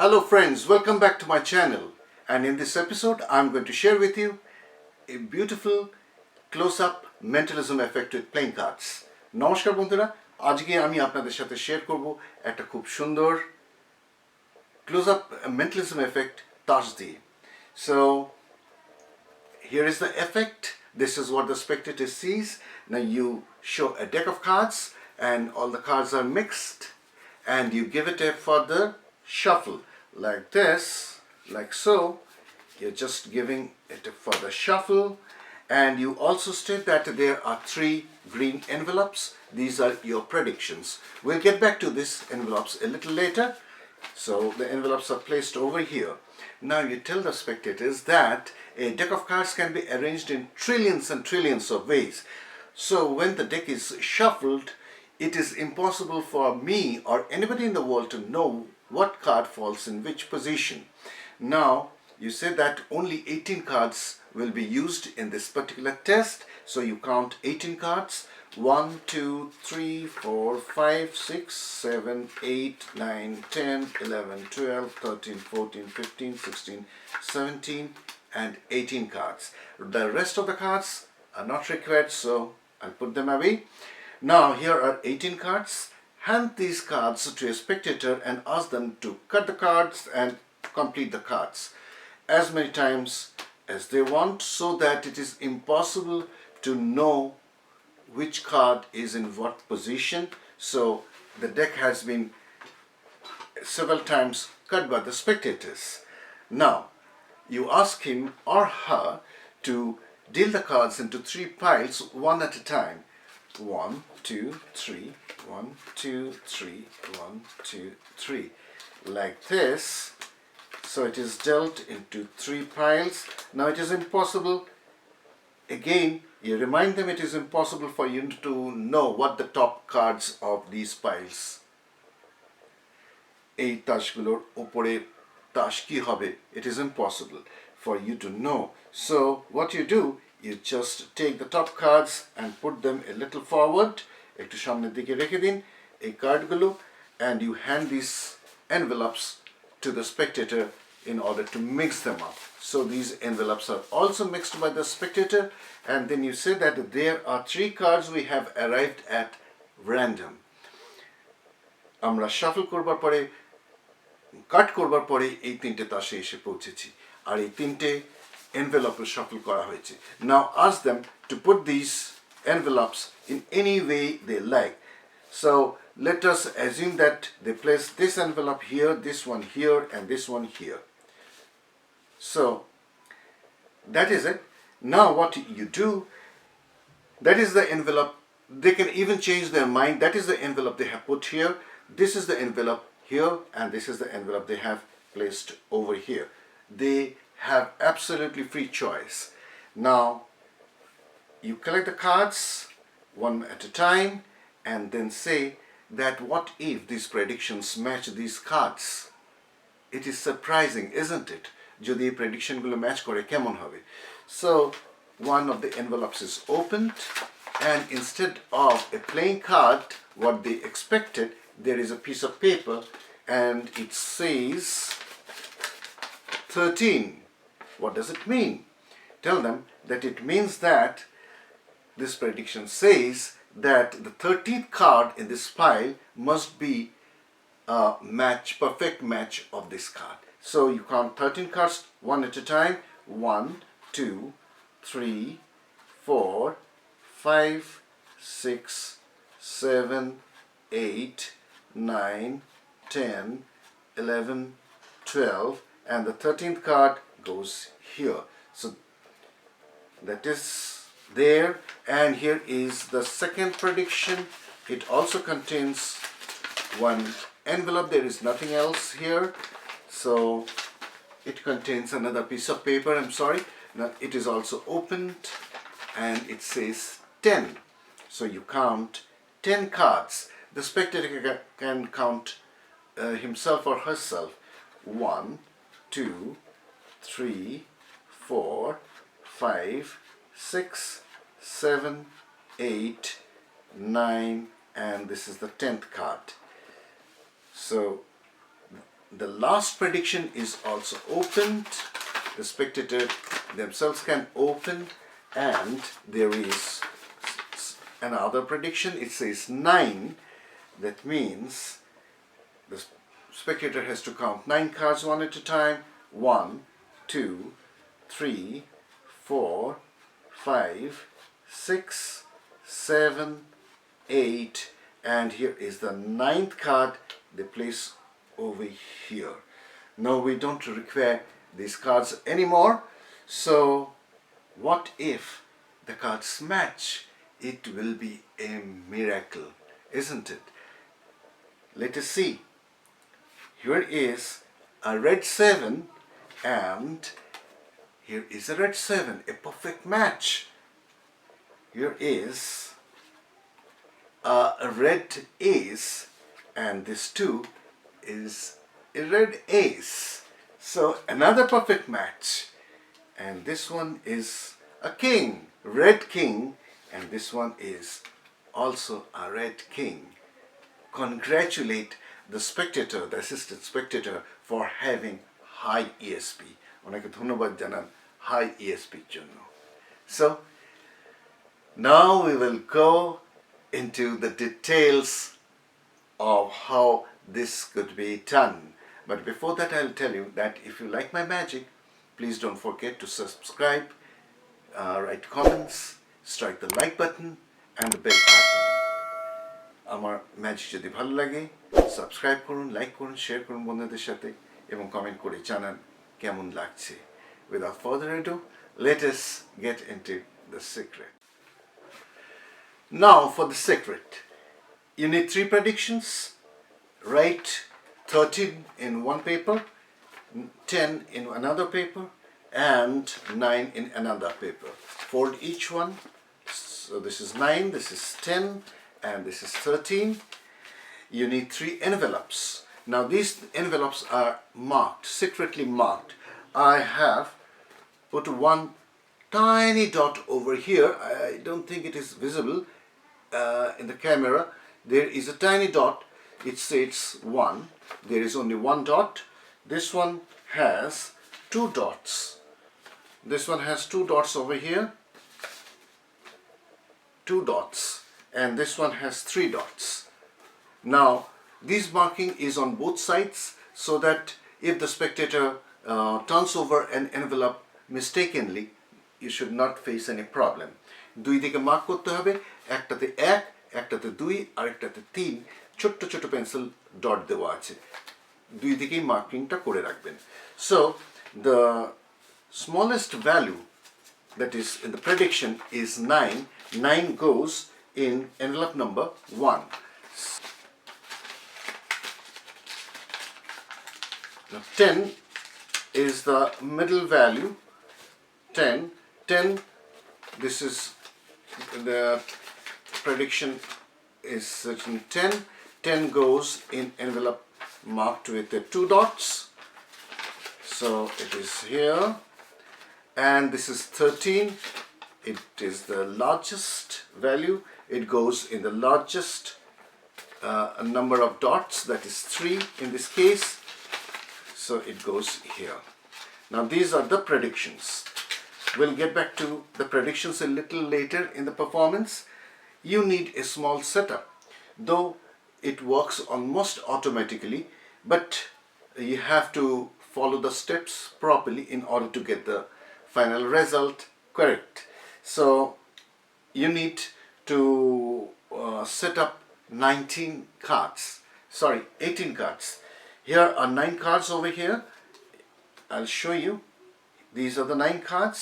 Hello friends, welcome back to my channel, and in this episode I'm going to share with you a beautiful close-up mentalism effect with playing cards. নমস্কার বন্ধুরা, আজকে আমি আপনাদের সাথে share করব একটা খুব সুন্দর close-up mentalism effect তাস দিয়ে. So here is the effect. This is what the spectator sees. Now you show a deck of cards and all the cards are mixed and you give it a further shuffle like this, like so. You're just giving it a further shuffle, and you also state that there are 3 green envelopes. These are your predictions. We'll get back to these envelopes a little later. So the envelopes are placed over here. Now you tell the spectators that a deck of cards can be arranged in trillions and trillions of ways. So when the deck is shuffled, it is impossible for me or anybody in the world to know what card falls in which position. Now you say that only 18 cards will be used in this particular test. So you count 18 cards. 1, 2, 3, 4, 5, 6, 7, 8, 9, 10, 11, 12, 13, 14, 15, 16, 17 and 18 cards. The rest of the cards are not required, so I'll put them away. Now here are 18 cards. Hand these cards to a spectator and ask them to cut the cards and complete the cards as many times as they want, so that it is impossible to know which card is in what position. So the deck has been several times cut by the spectators. Now you ask him or her to deal the cards into 3 piles, one at a time. 1, 2, 3, 1, 2, 3, 1, 2, 3, like this. So it is dealt into 3 piles. Now it is impossible, again you remind them, it is impossible for you to know what the top cards of these piles, এই তাসগুলোর উপরে তাস কি হবে, it is impossible for you to know. So what you do, you just take the top cards and put them a little forward, একটু সামনের দিকে রেখে দিন এই কার্ডগুলো, and you hand these envelopes to the spectator in order to mix them up. So these envelopes are also mixed by the spectator, and then you say that there are 3 cards we have arrived at random. আমরা shuffle করবার পরে, কাট করবার পরে এই 3টে তাসে এসে পৌঁছেছি, আর এই 3টে envelope shuffle করা হয়েছে. Now ask them to put these envelopes in any way they like. So let us assume that they place this envelope here, this one here, and this one here. So that is it. Now what you do, that is the envelope. They can even change their mind. That is the envelope they have put here. This is the envelope here, and this is the envelope they have placed over here. They have absolutely free choice. Now you collect the cards one at a time and then say that what if these predictions match these cards? It is surprising, isn't it? যদি এই প্রেডিকশনগুলো match করে কেমন হবে? So one of the envelopes is opened, and instead of a playing card what they expected, there is a piece of paper and it says 13. What does it mean? Tell them that it means that this prediction says that the 13th card in this pile must be a match, perfect match of this card. So you count 13 cards one at a time. 1, 2, 3, 4, 5, 6, 7, 8, 9, 10, 11, 12, and the 13th card goes here. So that is there, and here is the second prediction. It also contains one envelope. There is nothing else here. So it contains another piece of paper. I'm sorry. Now it is also opened and it says 10. So you count 10 cards. The spectator can count himself or herself. 1, 2, 3, 4, 5, 6, 7, 8, 9, and this is the 10th card. So the last prediction is also opened. The spectator themselves can open, and there is another prediction. It says 9. That means the spectator has to count 9 cards one at a time. 1, 2, 3, 4, 5, 6, 7, 8, and here is the 9th card they place over here. Now we don't require these cards anymore. So what if the cards match? It will be a miracle, isn't it? Let us see. Here is a red 7 and here is a red 7, a perfect match. Here is a red ace, and this 2 is a red ace. So another perfect match. And this one is a king, red king, and this one is also a red king. Congratulate the spectator, the assistant spectator, for having high ESP. ওনাকে ধন্যবাদ জানান high ESP এর জন্য. So now we will go into the details of how this could be done. But before that, I'll tell you that if you like my magic, please don't forget to subscribe, write comments, strike the like button and the bell icon. আমার magic যদি ভালো লাগে subscribe করুন, like করুন, share করুন বন্ধুদের সাথে এবং কমেন্ট করে জানান কেমন লাগছে. Without further ado, let us get into the secret. Now for the secret. You need 3 predictions. Write 13 in one paper, 10 in another paper, and 9 in another paper. Fold each one. So this is 9, this is 10, and this is 13. You need 3 envelopes. Now these envelopes are marked, secretly marked. I have put one tiny dot over here. I don't think it is visible in the camera. There is a tiny dot. It says 1. There is only 1 dot. This one has 2 dots. This one has 2 dots over here. 2 dots. And this one has 3 dots. Now this marking is on both sides so that if the spectator turns over an envelope mistakenly, you should not face any problem. দুই দিকে mark করতে হবে, একটাতে 1, একটাতে 2 আর একটাতে 3 ছোট্ট ছোট pencil dot দেওয়া আছে. দুই দিকেই মার্কিংটা করে রাখবেন. So the smallest value that is in the prediction is 9. 9 goes in envelope number 1. Now 10 is the middle value. 10, this is the prediction is certain 10. 10 goes in envelope marked with the 2 dots. So it is here. And this is 13. It is the largest value. It goes in the largest number of dots, that is 3 in this case. So it goes here. Now these are the predictions. We'll get back to the predictions a little later in the performance. You need a small setup, though it works almost automatically, but you have to follow the steps properly in order to get the final result correct. So you need to set up 18 cards. Here are 9 cards over here. I'll show you. These are the 9 cards,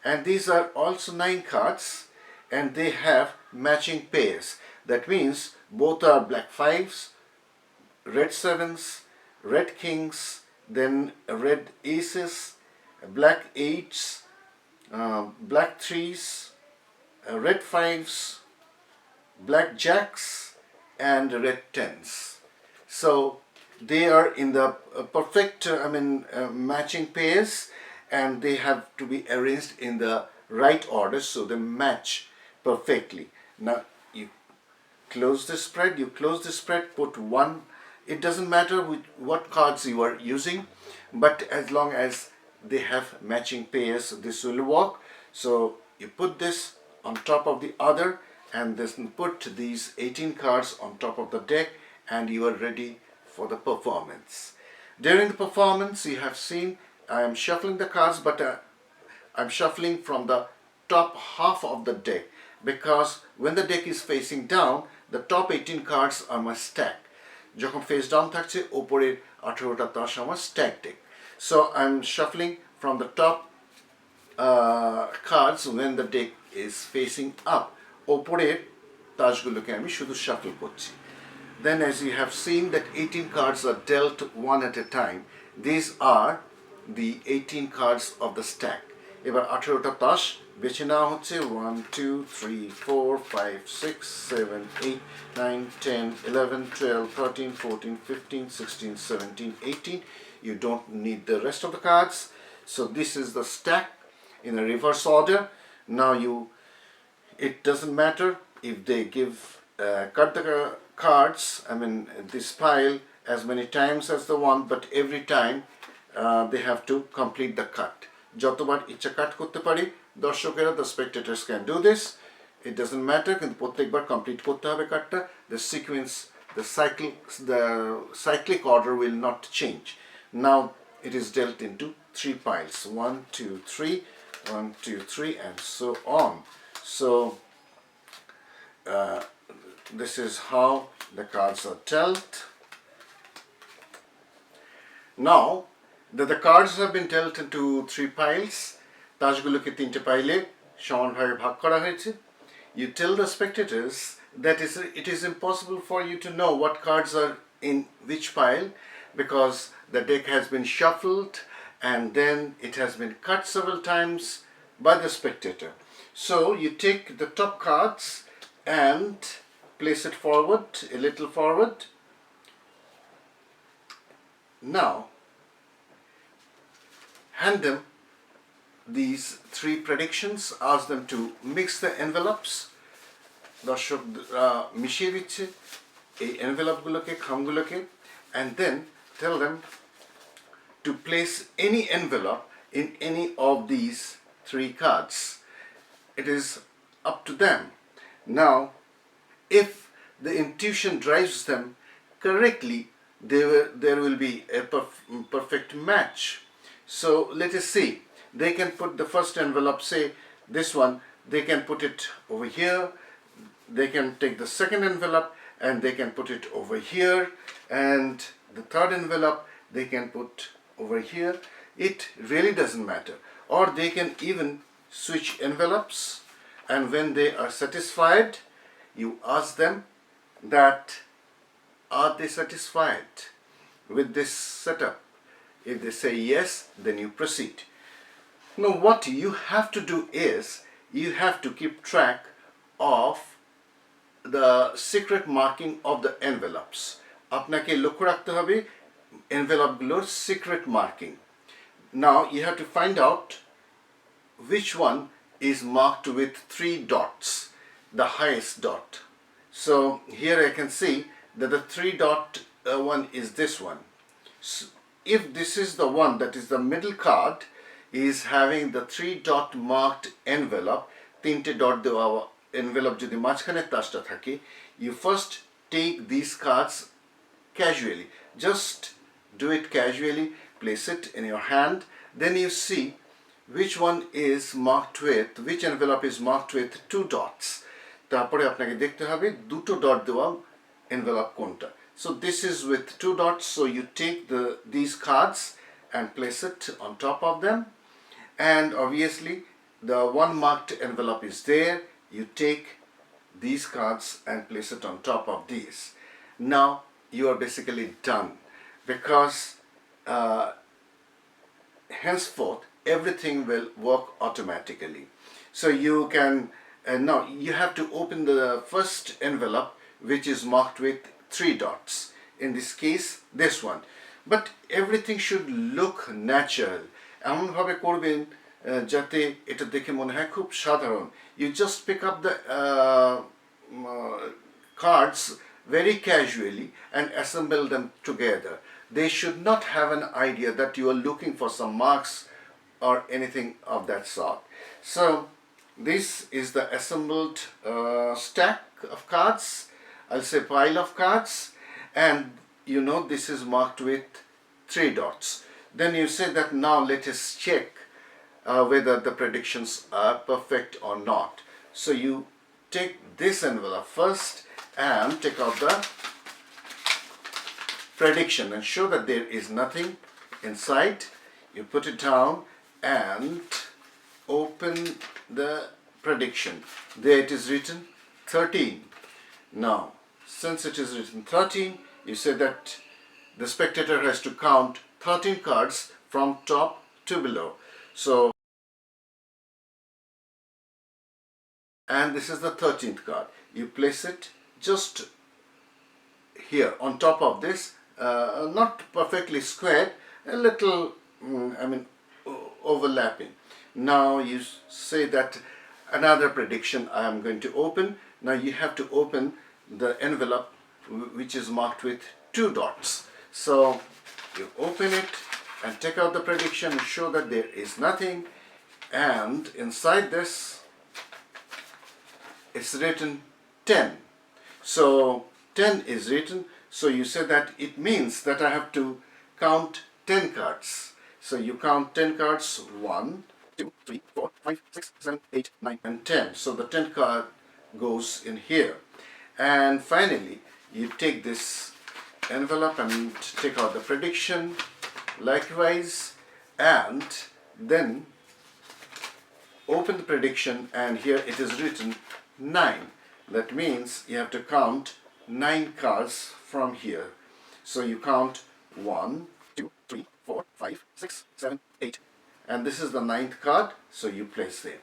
and these are also 9 cards, and they have matching pairs. That means both are black 5s, red 7s, red kings, then red aces, black 8s, black 3s, red 5s, black jacks, and red 10s. So they are in the perfect matching pairs, and they have to be arranged in the right order so they match perfectly. Now you close the spread, put one It doesn't matter what cards you are using, but as long as they have matching pairs, this will work. So you put this on top of the other and then put these 18 cards on top of the deck, and you are ready for the performance. During the performance, you have seen I am shuffling the cards, but I'm shuffling from the top half of the deck, because when the deck is facing down, the top 18 cards are my stack. যখন face down থাকছে উপরের 18টা তাস আমার stack deck. So I'm shuffling from the top cards when the deck is facing up. উপরের তাসগুলোকে আমি শুধু shuffle করছি. Then, as you have seen, that 18 cards are dealt one at a time. These are the 18 cards of the stack. এবার 18টা তাস বেছে নেওয়া হচ্ছে 1 2 3 4 5 6 7 8 9 10 11 12 13 14 15 16 17 18. You don't need the rest of the cards. So this is the stack in a reverse order. Now it doesn't matter if they cut the cards, I mean this pile, as many times as they want, but every time they have to complete the cut. যতবার ইচ্ছা কাট করতে পারি দর্শকেরা, the spectators can do this. It doesn't matter, কিন্তু প্রত্যেকবার complete করতে হবে কাটটা. The sequence, the cyclic order will not change. Now it is dealt into 3 piles, 1 2 3 1 2 3 and so on. So this is how the cards are dealt. Now that the cards have been dealt into 3 piles, তাসগুলোকে 3টে পাইলে সমানভাবে ভাগ করা হয়েছে. You tell the spectators that it is impossible for you to know what cards are in which pile, because the deck has been shuffled and then it has been cut several times by the spectator. So you take the top cards and place it forward, a little forward. Now hand them these 3 predictions, ask them to mix the envelopes. দর্শক মিশিয়ে দিচ্ছে এই envelope-গুলোকে, খামগুলোকে, and then tell them to place any envelope in any of these 3 cards. It is up to them. Now, if the intuition drives them correctly, there will be a perfect match. So let us see. They can put the first envelope, say this one, they can put it over here. They can take the second envelope and they can put it over here, and the third envelope they can put over here. It really doesn't matter. Or they can even switch envelopes, and when they are satisfied, you ask them that are they satisfied with this setup. If they say yes, then you proceed. Now what you have to do is you have to keep track of the secret marking of the envelopes. আপনাকে লক্ষ্য রাখতে হবে envelope-গুলোর secret marking. Now you have to find out which one is marked with 3 dots, the highest dot. So here I can see that the 3 dot one is this one. So if this is the one that is the middle card, is having the 3 dot marked envelope, 3টে dot দেওয়া envelope যদি মাঝখানে তাসটা থাকে, you first take these cards casually. Just do it casually, place it in your hand, then you see which one is marked with, which envelope is marked with 2 dots. তারপরে আপনাকে দেখতে হবে দুটো dot দেওয়া envelope কোনটা. So this is with 2 dots, so you take these cards and place it on top of them, and obviously the one marked envelope is there. You take these cards and place it on top of these. Now you are basically done, because henceforth everything will work automatically. So you can now you have to open the first envelope, which is marked with 3 dots, in this case this one, but everything should look natural. এমন ভাবে করবেন যাতে এটা দেখে মনে হয় খুব সাধারণ. You just pick up the cards very casually and assemble them together. They should not have an idea that you are looking for some marks or anything of that sort. So this is the assembled stack of cards, I'll say pile of cards, and you know this is marked with 3 dots. Then you say that now let us check whether the predictions are perfect or not. So you take this envelope first and take out the prediction and show that there is nothing inside. You put it down and open the prediction. There it is written 13. Now, since it is written 13, you say that the spectator has to count 13 cards from top to below. So, and this is the 13th card. You place it just here on top of this, not perfectly squared, a little, overlapping. Now you say that another prediction I am going to open. Now you have to open the envelope which is marked with 2 dots. So you open it and take out the prediction and show that there is nothing, and inside this it's written 10. So 10 is written, so you say that it means that I have to count 10 cards. So you count 10 cards, 1, 2, 3, 4, 5, 6, 7, 8, 9 and 10. So the 10th card goes in here. And finally you take this envelope and take out the prediction likewise, and then open the prediction, and here it is written 9. That means you have to count 9 cards from here. So you count 1, 2, 3, 4, 5, 6, 7, 8, and this is the 9th card, so you place there.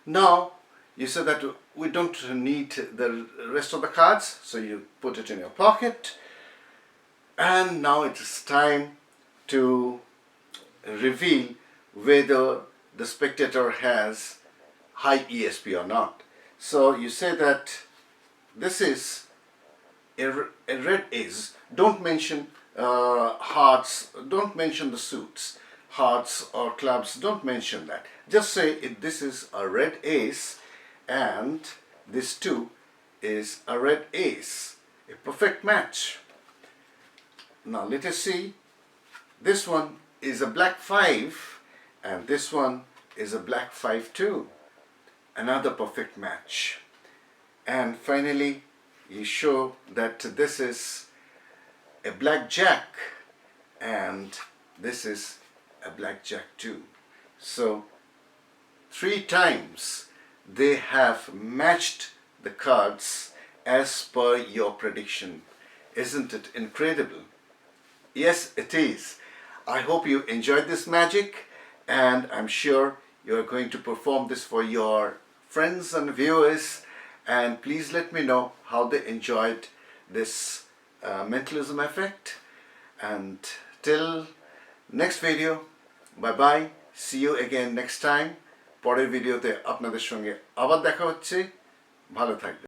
Now you say that we don't need the rest of the cards, so you put it in your pocket, and now it is time to reveal whether the spectator has high ESP or not. So you say that this is a red ace. Don't mention hearts, don't mention the suits, hearts or clubs, don't mention that. Just say this is a red ace and this too is a red ace, a perfect match. Now let us see, this one is a black 5 and this one is a black 5 too, another perfect match. And finally you show that this is a black jack and this is a black jack too. So 3 times they have matched the cards as per your prediction. Isn't it incredible? Yes, it is. I hope you enjoyed this magic, and I'm sure you are going to perform this for your friends and viewers, and please let me know how they enjoyed this mentalism effect. And till next video, bye bye, see you again next time. পরের ভিডিওতে আপনাদের সঙ্গে আবার দেখা হচ্ছে। ভালো থাকবেন।